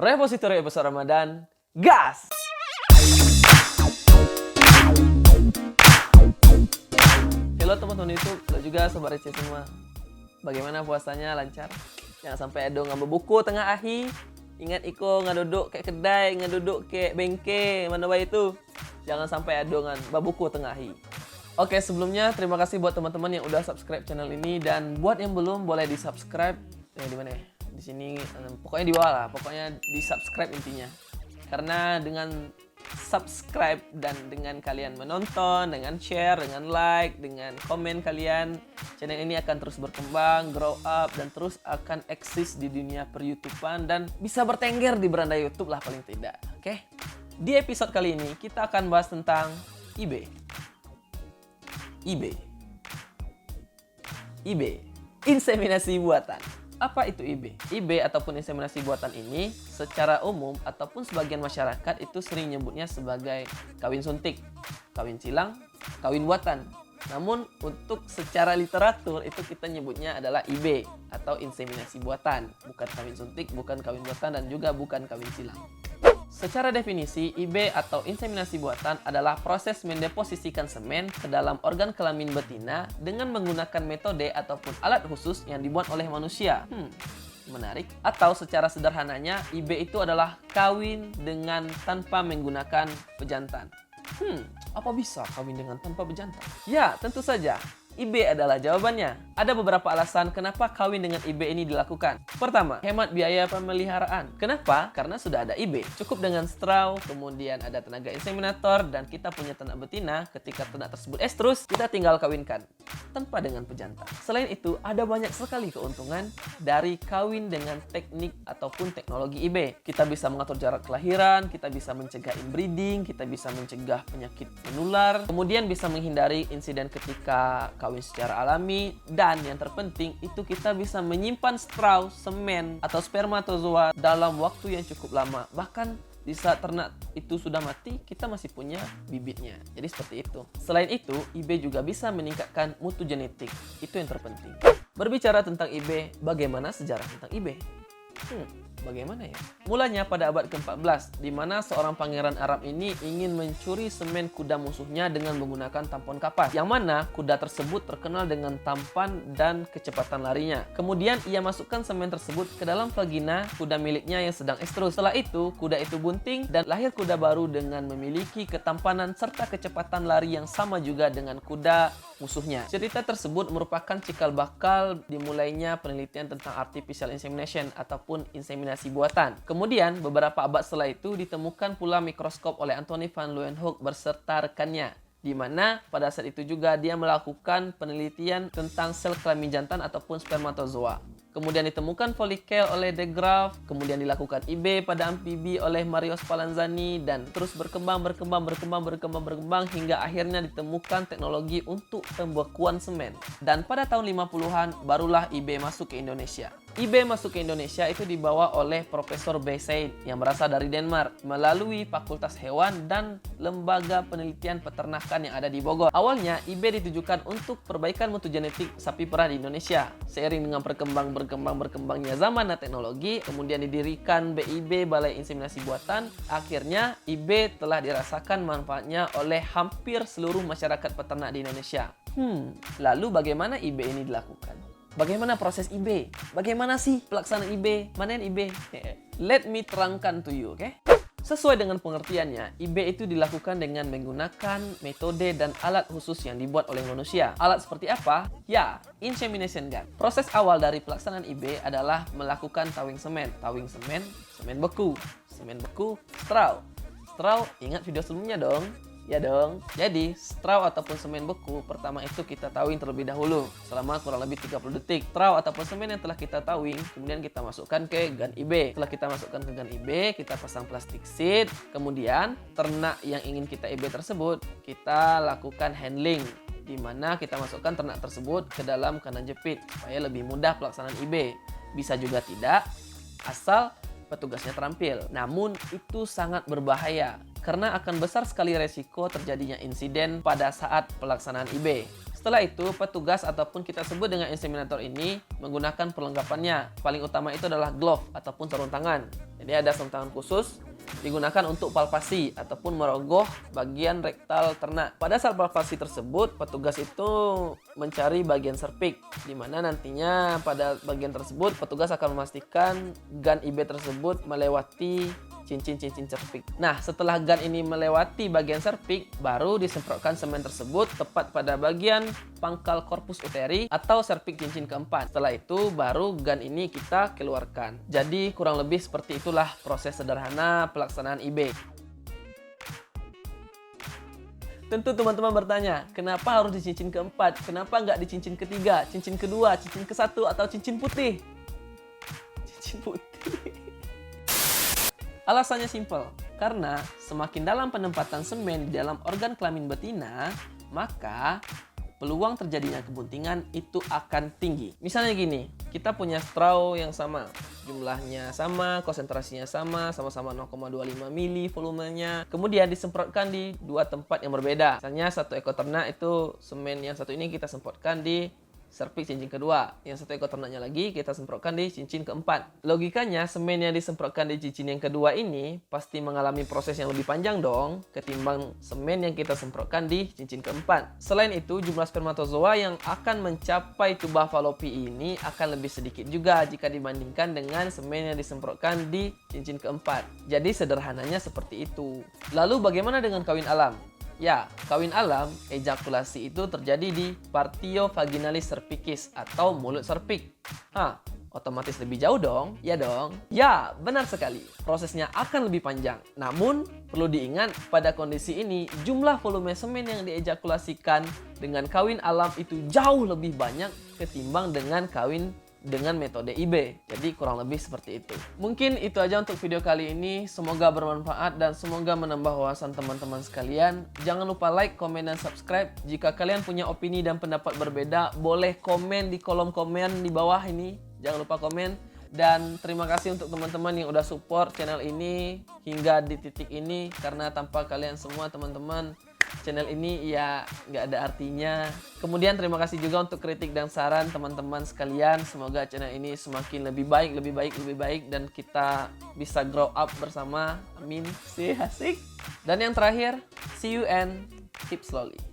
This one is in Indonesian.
Repository episode Ramadan, gas! Halo teman-teman YouTube, halo juga Sobat Receh semua. Bagaimana puasanya, lancar? Jangan sampai ada ngambil buku tengah ahi. Ingat iko nggak duduk kayak kedai, nggak duduk kayak bengke, mana baik itu. Jangan sampai ada ngan buku tengah ahi. Oke, sebelumnya terima kasih buat teman-teman yang udah subscribe channel ini, dan buat yang belum boleh di subscribe. Di mana ya? Di sini, pokoknya di bawah lah. Pokoknya di subscribe intinya. Karena dengan subscribe dan dengan kalian menonton, dengan share, dengan like, dengan komen kalian, channel ini akan terus berkembang, grow up, dan terus akan eksis di dunia per-YouTubean dan bisa bertengger di beranda YouTube lah paling tidak. Oke? Di episode kali ini kita akan bahas tentang IB. Inseminasi buatan. Apa itu IB? IB ataupun inseminasi buatan ini secara umum ataupun sebagian masyarakat itu sering nyebutnya sebagai kawin suntik, kawin silang, kawin buatan. Namun untuk secara literatur itu kita nyebutnya adalah IB atau inseminasi buatan. Bukan kawin suntik, bukan kawin buatan, dan juga bukan kawin silang. Secara definisi, IB atau inseminasi buatan adalah proses mendeposisikan semen ke dalam organ kelamin betina dengan menggunakan metode ataupun alat khusus yang dibuat oleh manusia. Menarik. Atau secara sederhananya, IB itu adalah kawin dengan tanpa menggunakan pejantan. Apa bisa kawin dengan tanpa pejantan? Ya, tentu saja. IB adalah jawabannya. Ada beberapa alasan kenapa kawin dengan IB ini dilakukan. Pertama, hemat biaya pemeliharaan. Kenapa? Karena sudah ada IB. Cukup dengan straw, kemudian ada tenaga inseminator, dan kita punya ternak betina. Ketika ternak tersebut estrus, kita tinggal kawinkan tanpa dengan pejantan. Selain itu, ada banyak sekali keuntungan dari kawin dengan teknik ataupun teknologi IB. Kita bisa mengatur jarak kelahiran, kita bisa mencegah inbreeding, kita bisa mencegah penyakit menular, kemudian bisa menghindari insiden ketika kawin secara alami, dan yang terpenting itu kita bisa menyimpan straw, semen, atau spermatozoa dalam waktu yang cukup lama. Bahkan di saat ternak itu sudah mati, kita masih punya bibitnya. Jadi seperti itu. Selain itu, IB juga bisa meningkatkan mutu genetik. Itu yang terpenting. Berbicara tentang IB, bagaimana sejarah tentang IB? Bagaimana ya? Mulanya pada abad ke-14, di mana seorang pangeran Arab ini ingin mencuri semen kuda musuhnya dengan menggunakan tampon kapas, yang mana kuda tersebut terkenal dengan tampan dan kecepatan larinya. Kemudian ia masukkan semen tersebut ke dalam vagina kuda miliknya yang sedang estrus. Setelah itu, kuda itu bunting dan lahir kuda baru dengan memiliki ketampanan serta kecepatan lari yang sama juga dengan kuda musuhnya. Cerita tersebut merupakan cikal bakal dimulainya penelitian tentang artificial insemination ataupun inseminasi buatan. Kemudian, beberapa abad setelah itu ditemukan pula mikroskop oleh Anthony van Leeuwenhoek beserta rekannya, di mana pada saat itu juga dia melakukan penelitian tentang sel kelamin jantan ataupun spermatozoa. Kemudian ditemukan folikel oleh De Graaf, kemudian dilakukan IB pada amfibi oleh Mario Spallanzani, dan terus berkembang hingga akhirnya ditemukan teknologi untuk pembekuan semen. Dan pada tahun 50-an barulah IB masuk ke Indonesia. IB masuk ke Indonesia itu dibawa oleh Profesor B. Said yang berasal dari Denmark melalui Fakultas Hewan dan Lembaga Penelitian Peternakan yang ada di Bogor. Awalnya IB ditujukan untuk perbaikan mutu genetik sapi perah di Indonesia. Seiring dengan berkembangnya zaman dan teknologi, kemudian didirikan BIB, Balai Inseminasi Buatan. Akhirnya IB telah dirasakan manfaatnya oleh hampir seluruh masyarakat peternak di Indonesia. Lalu bagaimana IB ini dilakukan? Bagaimana proses IB? Bagaimana sih pelaksanaan IB? Mana yang IB? Let me terangkan to you, oke? Sesuai dengan pengertiannya, IB itu dilakukan dengan menggunakan metode dan alat khusus yang dibuat oleh manusia. Alat seperti apa? Ya, insemination gun. Proses awal dari pelaksanaan IB adalah melakukan tawing semen. Tawing semen, semen beku, straw. Straw, ingat video sebelumnya dong? Ya dong. Jadi, straw ataupun semen beku pertama itu kita tawing terlebih dahulu selama kurang lebih 30 detik. Straw ataupun semen yang telah kita tawing, kemudian kita masukkan ke gun IB. Setelah kita masukkan ke gun IB, kita pasang plastik sheet. Kemudian, ternak yang ingin kita IB tersebut, kita lakukan handling, di mana kita masukkan ternak tersebut ke dalam kandang jepit supaya lebih mudah pelaksanaan IB. Bisa juga tidak, asal petugasnya terampil. Namun, itu sangat berbahaya karena akan besar sekali resiko terjadinya insiden pada saat pelaksanaan IB. Setelah itu, petugas ataupun kita sebut dengan inseminator ini menggunakan perlengkapannya. Paling utama itu adalah glove ataupun sarung tangan. Jadi ada sarung tangan khusus digunakan untuk palpasi ataupun merogoh bagian rektal ternak. Pada saat palpasi tersebut, petugas itu mencari bagian cervix, di mana nantinya pada bagian tersebut petugas akan memastikan gun IB tersebut melewati cincin-cincin cervix. Nah, setelah gun ini melewati bagian cervix, baru disemprotkan semen tersebut tepat pada bagian pangkal korpus uteri atau cervix cincin keempat. Setelah itu, baru gun ini kita keluarkan. Jadi, kurang lebih seperti itulah proses sederhana pelaksanaan IB. Tentu teman-teman bertanya, kenapa harus di cincin keempat? Kenapa nggak di cincin ketiga, cincin kedua, cincin ke-1, atau cincin putih? Cincin putih. Alasannya simpel, karena semakin dalam penempatan semen di dalam organ kelamin betina, maka peluang terjadinya kebuntingan itu akan tinggi. Misalnya gini, kita punya straw yang sama, jumlahnya sama, konsentrasinya sama, sama-sama 0,25 mili volumenya. Kemudian disemprotkan di dua tempat yang berbeda. Misalnya satu ekor ternak itu semen yang satu ini kita semprotkan di cervix cincin kedua, yang satu ekor ternaknya lagi kita semprotkan di cincin keempat. Logikanya semen yang disemprotkan di cincin yang kedua ini pasti mengalami proses yang lebih panjang dong ketimbang semen yang kita semprotkan di cincin keempat. Selain itu, jumlah spermatozoa yang akan mencapai tuba falopi ini akan lebih sedikit juga jika dibandingkan dengan semen yang disemprotkan di cincin keempat. Jadi sederhananya seperti itu. Lalu bagaimana dengan kawin alam? Ya, kawin alam, ejakulasi itu terjadi di partio vaginalis cervicis atau mulut cervix. Otomatis lebih jauh dong? Ya dong. Ya, benar sekali. Prosesnya akan lebih panjang. Namun, perlu diingat pada kondisi ini, jumlah volume semen yang diejakulasikan dengan kawin alam itu jauh lebih banyak ketimbang dengan kawin dengan metode IB. Jadi kurang lebih seperti itu. Mungkin itu aja untuk video kali ini. Semoga bermanfaat dan semoga menambah wawasan teman-teman sekalian. Jangan lupa like, komen, dan subscribe. Jika kalian punya opini dan pendapat berbeda, boleh komen di kolom komen di bawah ini. Jangan lupa komen. Dan terima kasih untuk teman-teman yang udah support channel ini hingga di titik ini. Karena tanpa kalian semua teman-teman, channel ini ya nggak ada artinya. Kemudian terima kasih juga untuk kritik dan saran teman-teman sekalian. Semoga channel ini semakin lebih baik dan kita bisa grow up bersama. Amin. Asik. Dan yang terakhir, see you and keep slowly.